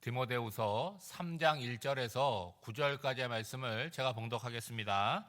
디모데후서 3장 1절에서 9절까지의 말씀을 제가 봉독하겠습니다.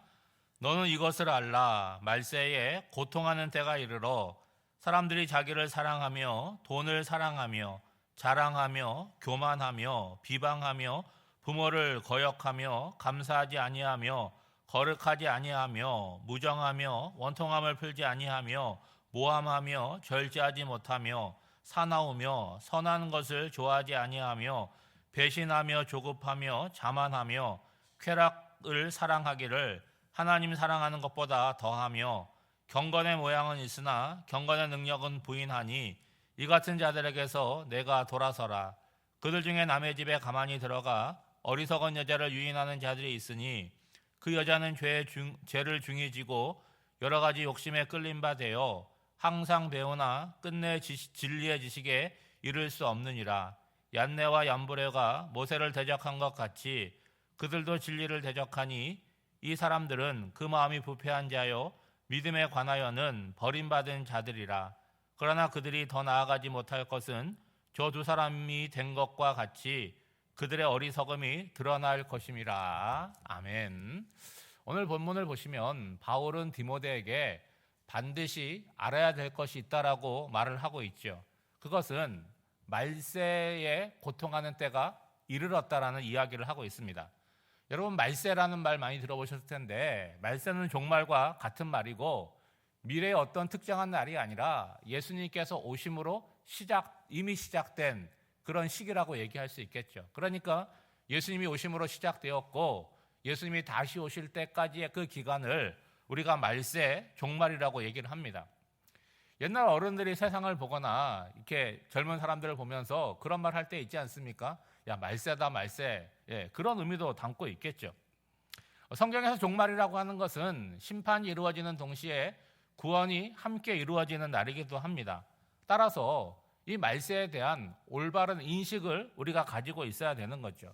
너는 이것을 알라. 말세에 고통하는 때가 이르러 사람들이 자기를 사랑하며 돈을 사랑하며 자랑하며 교만하며 비방하며 부모를 거역하며 감사하지 아니하며 거룩하지 아니하며 무정하며 원통함을 풀지 아니하며 모함하며 절제하지 못하며 사나우며 선한 것을 좋아하지 아니하며 배신하며 조급하며 자만하며 쾌락을 사랑하기를 하나님 사랑하는 것보다 더하며 경건의 모양은 있으나 경건의 능력은 부인하니 이 같은 자들에게서 내가 돌아서라. 그들 중에 남의 집에 가만히 들어가 어리석은 여자를 유인하는 자들이 있으니 그 여자는 죄를 중히 지고 여러 가지 욕심에 끌린 바 되어 항상 배우나 끝내 진리의 지식에 이를 수 없느니라. 얀네와 얀브레가 모세를 대적한 것 같이 그들도 진리를 대적하니 이 사람들은 그 마음이 부패한 자요 믿음에 관하여는 버림받은 자들이라. 그러나 그들이 더 나아가지 못할 것은 저 두 사람이 된 것과 같이 그들의 어리석음이 드러날 것임이라. 아멘. 오늘 본문을 보시면 바울은 디모데에게 반드시 알아야 될 것이 있다라고 말을 하고 있죠. 그것은 말세에 고통하는 때가 이르렀다라는 이야기를 하고 있습니다. 여러분, 말세라는 말 많이 들어보셨을 텐데 말세는 종말과 같은 말이고 미래의 어떤 특정한 날이 아니라 예수님께서 오심으로 이미 시작된 그런 시기라고 얘기할 수 있겠죠. 그러니까 예수님이 오심으로 시작되었고 예수님이 다시 오실 때까지의 그 기간을 우리가 말세, 종말이라고 얘기를 합니다. 옛날 어른들이 세상을 보거나 이렇게 젊은 사람들을 보면서 그런 말 할 때 있지 않습니까? 야, 말세다, 말세. 예, 그런 의미도 담고 있겠죠. 성경에서 종말이라고 하는 것은 심판이 이루어지는 동시에 구원이 함께 이루어지는 날이기도 합니다. 따라서 이 말세에 대한 올바른 인식을 우리가 가지고 있어야 되는 거죠.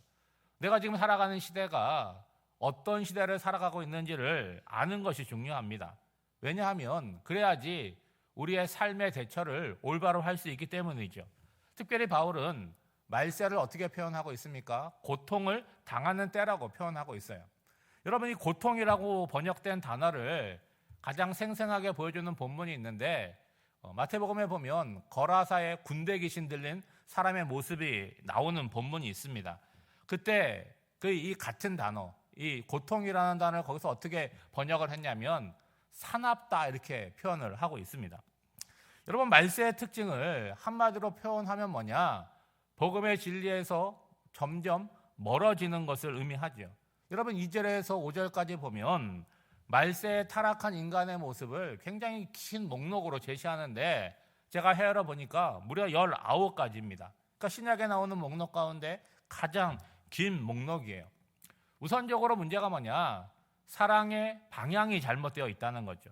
내가 지금 살아가는 시대가 어떤 시대를 살아가고 있는지를 아는 것이 중요합니다. 왜냐하면 그래야지 우리의 삶의 대처를 올바로 할 수 있기 때문이죠. 특별히 바울은 말세를 어떻게 표현하고 있습니까? 고통을 당하는 때라고 표현하고 있어요. 여러분, 이 고통이라고 번역된 단어를 가장 생생하게 보여주는 본문이 있는데 마태복음에 보면 거라사에 군대 귀신 들린 사람의 모습이 나오는 본문이 있습니다. 그때 이 같은 단어, 이 고통이라는 단어를 거기서 어떻게 번역을 했냐면 사납다 이렇게 표현을 하고 있습니다. 여러분, 말세의 특징을 한마디로 표현하면 뭐냐? 복음의 진리에서 점점 멀어지는 것을 의미하죠. 여러분, 2절에서 5절까지 보면 말세에 타락한 인간의 모습을 굉장히 긴 목록으로 제시하는데 제가 헤아려 보니까 무려 19가지입니다. 그러니까 신약에 나오는 목록 가운데 가장 긴 목록이에요. 우선적으로 문제가 뭐냐? 사랑의 방향이 잘못되어 있다는 거죠.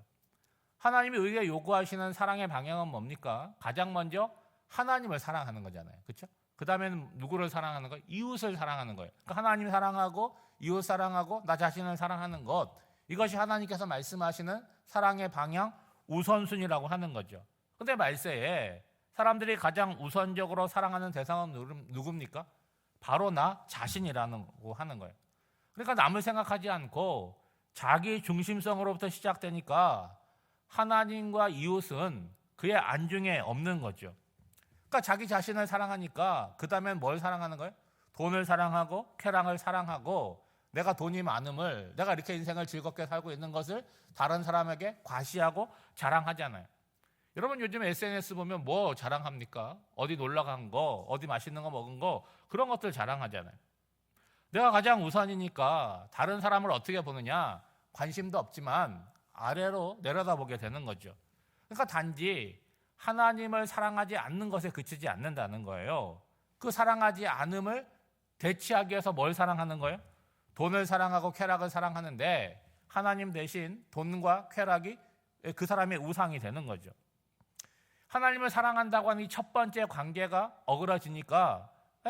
하나님이 우리에게 요구하시는 사랑의 방향은 뭡니까? 가장 먼저 하나님을 사랑하는 거잖아요. 그렇죠? 그 다음에는 누구를 사랑하는 거예요? 이웃을 사랑하는 거예요. 그러니까 하나님 사랑하고 이웃 사랑하고 나 자신을 사랑하는 것, 이것이 하나님께서 말씀하시는 사랑의 방향 우선순위라고 하는 거죠. 그런데 말세에 사람들이 가장 우선적으로 사랑하는 대상은 누굽니까? 바로 나 자신이라고 하는 거예요. 그러니까 남을 생각하지 않고 자기 중심성으로부터 시작되니까 하나님과 이웃은 그의 안중에 없는 거죠. 그러니까 자기 자신을 사랑하니까 그 다음엔 뭘 사랑하는 거예요? 돈을 사랑하고 쾌락을 사랑하고 내가 돈이 많음을, 내가 이렇게 인생을 즐겁게 살고 있는 것을 다른 사람에게 과시하고 자랑하잖아요. 여러분, 요즘 SNS 보면 뭐 자랑합니까? 어디 놀러 간 거, 어디 맛있는 거 먹은 거, 그런 것들 자랑하잖아요. 내가 가장 우선이니까 다른 사람을 어떻게 보느냐? 관심도 없지만 아래로 내려다보게 되는 거죠. 그러니까 단지 하나님을 사랑하지 않는 것에 그치지 않는다는 거예요. 그 사랑하지 않음을 대치하기 위해서 뭘 사랑하는 거예요? 돈을 사랑하고 쾌락을 사랑하는데 하나님 대신 돈과 쾌락이 그 사람의 우상이 되는 거죠. 하나님을 사랑한다고 하는 이 첫 번째 관계가 어그러지니까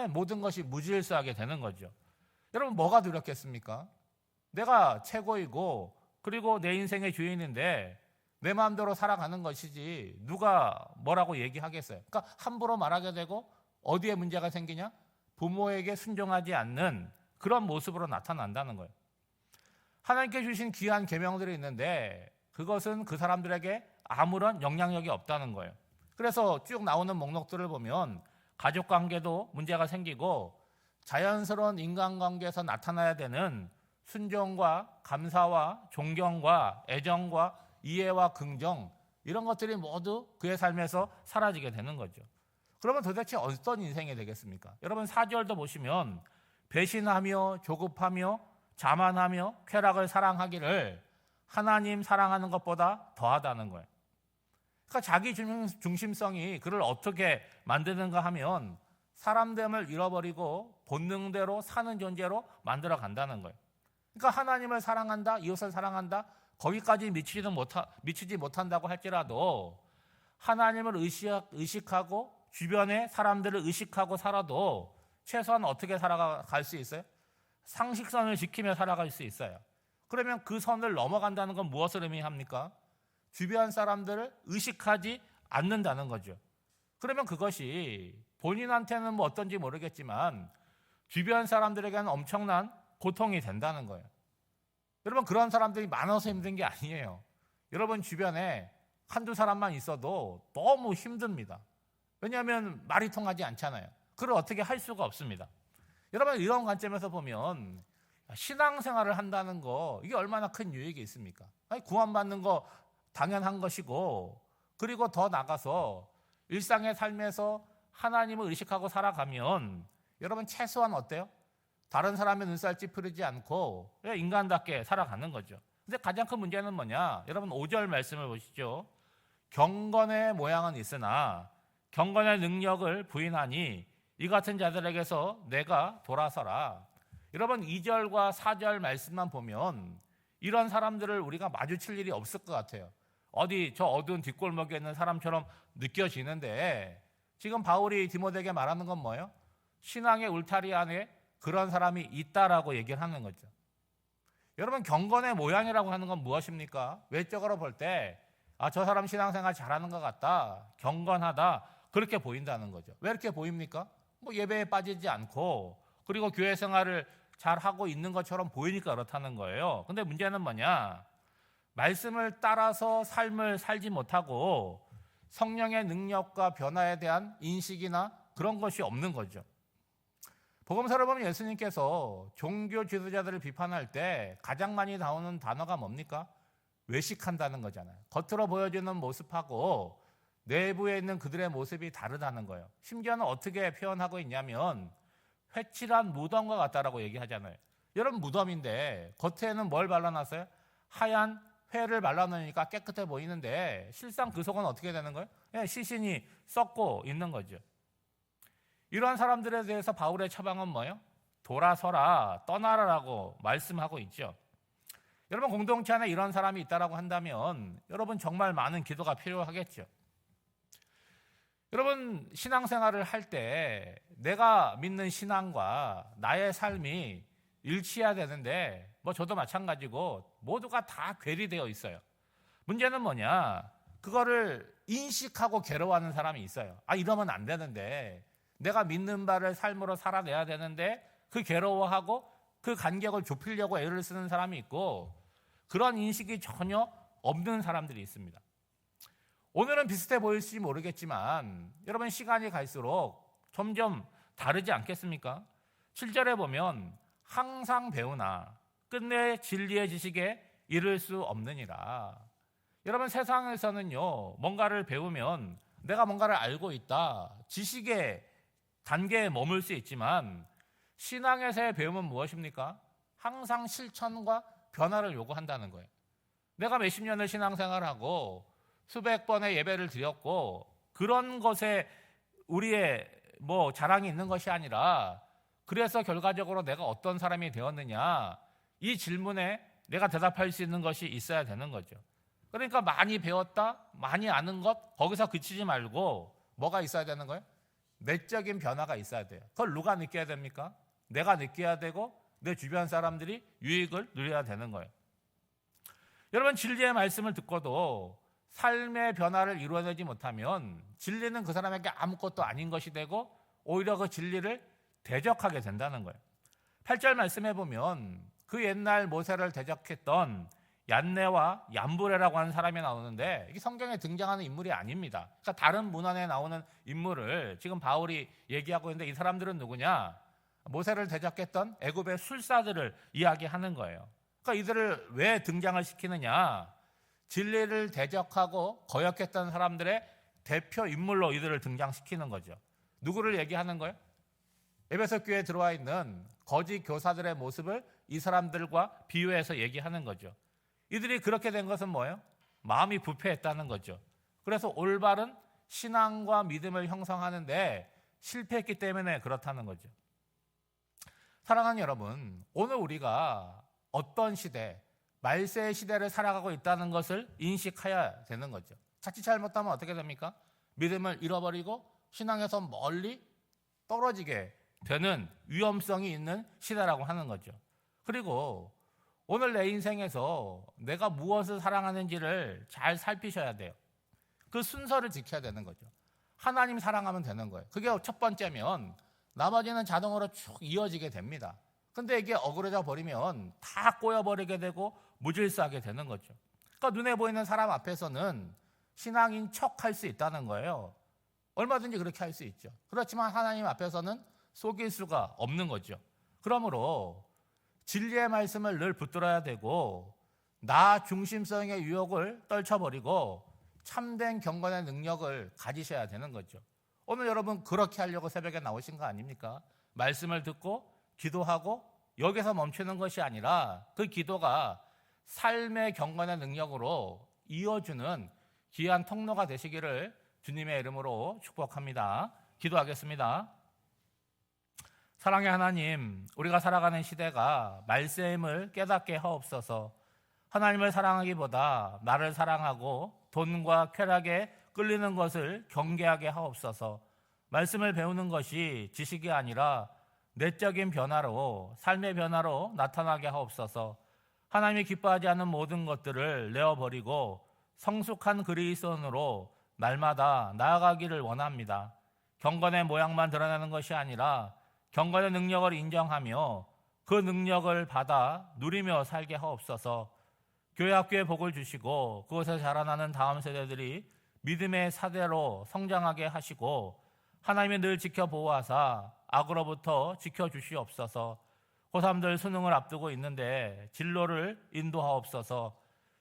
모든 것이 무질서하게 되는 거죠. 여러분, 뭐가 두렵겠습니까? 내가 최고이고 그리고 내 인생의 주인인데 내 마음대로 살아가는 것이지 누가 뭐라고 얘기하겠어요. 그러니까 함부로 말하게 되고 어디에 문제가 생기냐? 부모에게 순종하지 않는 그런 모습으로 나타난다는 거예요. 하나님께 주신 귀한 계명들이 있는데 그것은 그 사람들에게 아무런 영향력이 없다는 거예요. 그래서 쭉 나오는 목록들을 보면 가족관계도 문제가 생기고 자연스러운 인간관계에서 나타나야 되는 순종과 감사와 존경과 애정과 이해와 긍정, 이런 것들이 모두 그의 삶에서 사라지게 되는 거죠. 그러면 도대체 어떤 인생이 되겠습니까? 여러분 4절도 보시면 배신하며 조급하며 자만하며 쾌락을 사랑하기를 하나님 사랑하는 것보다 더하다는 거예요. 그러니까 자기 중심성이 그를 어떻게 만드는가 하면 사람됨을 잃어버리고 본능대로 사는 존재로 만들어 간다는 거예요. 그러니까 하나님을 사랑한다, 이웃을 사랑한다, 거기까지 미치지 못한다고 할지라도 하나님을 의식하고 주변의 사람들을 의식하고 살아도 최소한 어떻게 살아갈 수 있어요? 상식선을 지키며 살아갈 수 있어요. 그러면 그 선을 넘어간다는 건 무엇을 의미합니까? 주변 사람들을 의식하지 않는다는 거죠. 그러면 그것이 본인한테는 뭐 어떤지 모르겠지만 주변 사람들에게는 엄청난 고통이 된다는 거예요. 여러분 그런 사람들이 많아서 힘든 게 아니에요. 여러분 주변에 한두 사람만 있어도 너무 힘듭니다. 왜냐하면 말이 통하지 않잖아요. 그걸 어떻게 할 수가 없습니다. 여러분 이런 관점에서 보면 신앙생활을 한다는 거 이게 얼마나 큰 유익이 있습니까? 아니, 구원받는 거 당연한 것이고 그리고 더 나가서 일상의 삶에서 하나님을 의식하고 살아가면 여러분 최소한 어때요? 다른 사람의 눈살 찌푸리지 않고 인간답게 살아가는 거죠. 근데 가장 큰 문제는 뭐냐? 여러분 5절 말씀을 보시죠. 경건의 모양은 있으나 경건의 능력을 부인하니 이 같은 자들에게서 내가 돌아서라. 여러분 2절과 4절 말씀만 보면 이런 사람들을 우리가 마주칠 일이 없을 것 같아요. 어디 저 어두운 뒷골목에 있는 사람처럼 느껴지는데 지금 바울이 디모데에게 말하는 건 뭐예요? 신앙의 울타리 안에 그런 사람이 있다라고 얘기를 하는 거죠. 여러분 경건의 모양이라고 하는 건 무엇입니까? 외적으로 볼 때 저 사람 신앙생활 잘하는 것 같다, 경건하다 그렇게 보인다는 거죠. 왜 이렇게 보입니까? 뭐 예배에 빠지지 않고 그리고 교회 생활을 잘하고 있는 것처럼 보이니까 그렇다는 거예요. 근데 문제는 뭐냐? 말씀을 따라서 삶을 살지 못하고 성령의 능력과 변화에 대한 인식이나 그런 것이 없는 거죠. 복음서를 보면 예수님께서 종교 지도자들을 비판할 때 가장 많이 나오는 단어가 뭡니까? 외식한다는 거잖아요. 겉으로 보여주는 모습하고 내부에 있는 그들의 모습이 다르다는 거예요. 심지어는 어떻게 표현하고 있냐면 회칠한 무덤과 같다라고 얘기하잖아요. 여러분 무덤인데 겉에는 뭘 발라놨어요? 하얀 회를 발라놓으니까 깨끗해 보이는데 실상 그 속은 어떻게 되는 거예요? 시신이 썩고 있는 거죠. 이러한 사람들에 대해서 바울의 처방은 뭐예요? 돌아서라, 떠나라라고 말씀하고 있죠. 여러분 공동체 안에 이런 사람이 있다라고 한다면 여러분 정말 많은 기도가 필요하겠죠. 여러분 신앙생활을 할 때 내가 믿는 신앙과 나의 삶이 일치해야 되는데 뭐 저도 마찬가지고 모두가 다 괴리되어 있어요. 문제는 뭐냐? 그거를 인식하고 괴로워하는 사람이 있어요. 이러면 안 되는데 내가 믿는 바를 삶으로 살아내야 되는데 그 괴로워하고 그 간격을 좁히려고 애를 쓰는 사람이 있고 그런 인식이 전혀 없는 사람들이 있습니다. 오늘은 비슷해 보일지 모르겠지만 여러분 시간이 갈수록 점점 다르지 않겠습니까? 7절에 보면 항상 배우나 끝내 진리의 지식에 이를 수 없느니라. 여러분 세상에서는요 뭔가를 배우면 내가 뭔가를 알고 있다, 지식의 단계에 머물 수 있지만 신앙에서의 배움은 무엇입니까? 항상 실천과 변화를 요구한다는 거예요. 내가 몇십 년을 신앙생활하고 수백 번의 예배를 드렸고 그런 것에 우리의 자랑이 있는 것이 아니라 그래서 결과적으로 내가 어떤 사람이 되었느냐 이 질문에 내가 대답할 수 있는 것이 있어야 되는 거죠. 그러니까 많이 배웠다, 많이 아는 것 거기서 그치지 말고 뭐가 있어야 되는 거예요? 내적인 변화가 있어야 돼요. 그걸 누가 느껴야 됩니까? 내가 느껴야 되고 내 주변 사람들이 유익을 누려야 되는 거예요. 여러분 진리의 말씀을 듣고도 삶의 변화를 이루어내지 못하면 진리는 그 사람에게 아무것도 아닌 것이 되고 오히려 그 진리를 대적하게 된다는 거예요. 8절 말씀해 보면 그 옛날 모세를 대적했던 얀네와 얀브레라고 하는 사람이 나오는데 이게 성경에 등장하는 인물이 아닙니다. 그러니까 다른 문헌에 나오는 인물을 지금 바울이 얘기하고 있는데 이 사람들은 누구냐? 모세를 대적했던 애굽의 술사들을 이야기하는 거예요. 그러니까 이들을 왜 등장을 시키느냐? 진리를 대적하고 거역했던 사람들의 대표 인물로 이들을 등장시키는 거죠. 누구를 얘기하는 거예요? 에베소 교회에 들어와 있는 거짓 교사들의 모습을 이 사람들과 비유해서 얘기하는 거죠. 이들이 그렇게 된 것은 뭐예요? 마음이 부패했다는 거죠. 그래서 올바른 신앙과 믿음을 형성하는데 실패했기 때문에 그렇다는 거죠. 사랑하는 여러분, 오늘 우리가 어떤 시대, 말세의 시대를 살아가고 있다는 것을 인식해야 되는 거죠. 자칫 잘못하면 어떻게 됩니까? 믿음을 잃어버리고 신앙에서 멀리 떨어지게 되는 위험성이 있는 시대라고 하는 거죠. 그리고 오늘 내 인생에서 내가 무엇을 사랑하는지를 잘 살피셔야 돼요. 그 순서를 지켜야 되는 거죠. 하나님 사랑하면 되는 거예요. 그게 첫 번째면 나머지는 자동으로 쭉 이어지게 됩니다. 근데 이게 어그러져 버리면 다 꼬여버리게 되고 무질서하게 되는 거죠. 그러니까 눈에 보이는 사람 앞에서는 신앙인 척 할 수 있다는 거예요. 얼마든지 그렇게 할 수 있죠. 그렇지만 하나님 앞에서는 속일 수가 없는 거죠. 그러므로 진리의 말씀을 늘 붙들어야 되고 나 중심성의 유혹을 떨쳐버리고 참된 경건의 능력을 가지셔야 되는 거죠. 오늘 여러분 그렇게 하려고 새벽에 나오신 거 아닙니까? 말씀을 듣고 기도하고 여기서 멈추는 것이 아니라 그 기도가 삶의 경건의 능력으로 이어주는 귀한 통로가 되시기를 주님의 이름으로 축복합니다. 기도하겠습니다. 사랑의 하나님, 우리가 살아가는 시대가 말씀을 깨닫게 하옵소서. 하나님을 사랑하기보다 나를 사랑하고 돈과 쾌락에 끌리는 것을 경계하게 하옵소서. 말씀을 배우는 것이 지식이 아니라 내적인 변화로, 삶의 변화로 나타나게 하옵소서. 하나님이 기뻐하지 않는 모든 것들을 내어버리고 성숙한 그리스도인으로 날마다 나아가기를 원합니다. 경건의 모양만 드러내는 것이 아니라 경건의 능력을 인정하며 그 능력을 받아 누리며 살게 하옵소서. 교회 학교에 복을 주시고 그곳에서 자라나는 다음 세대들이 믿음의 사대로 성장하게 하시고 하나님이 늘 지켜보호하사 악으로부터 지켜주시옵소서. 고3들 수능을 앞두고 있는데 진로를 인도하옵소서.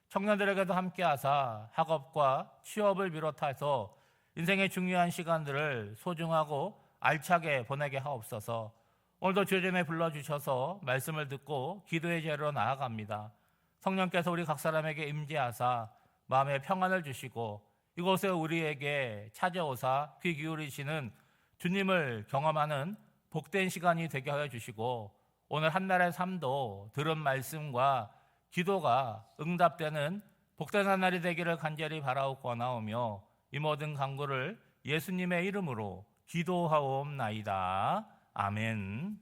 청년들에게도 함께하사 학업과 취업을 비롯해서 인생의 중요한 시간들을 소중하고 알차게 보내게 하옵소서. 오늘도 주전에 불러주셔서 말씀을 듣고 기도의 자리로 나아갑니다. 성령께서 우리 각 사람에게 임재하사 마음의 평안을 주시고 이곳에 우리에게 찾아오사 귀 기울이시는 주님을 경험하는 복된 시간이 되게 하여 주시고 오늘 한 날의 삶도 들은 말씀과 기도가 응답되는 복된 한 날이 되기를 간절히 바라옵고 나오며 이 모든 간구를 예수님의 이름으로 기도하옵나이다. 아멘.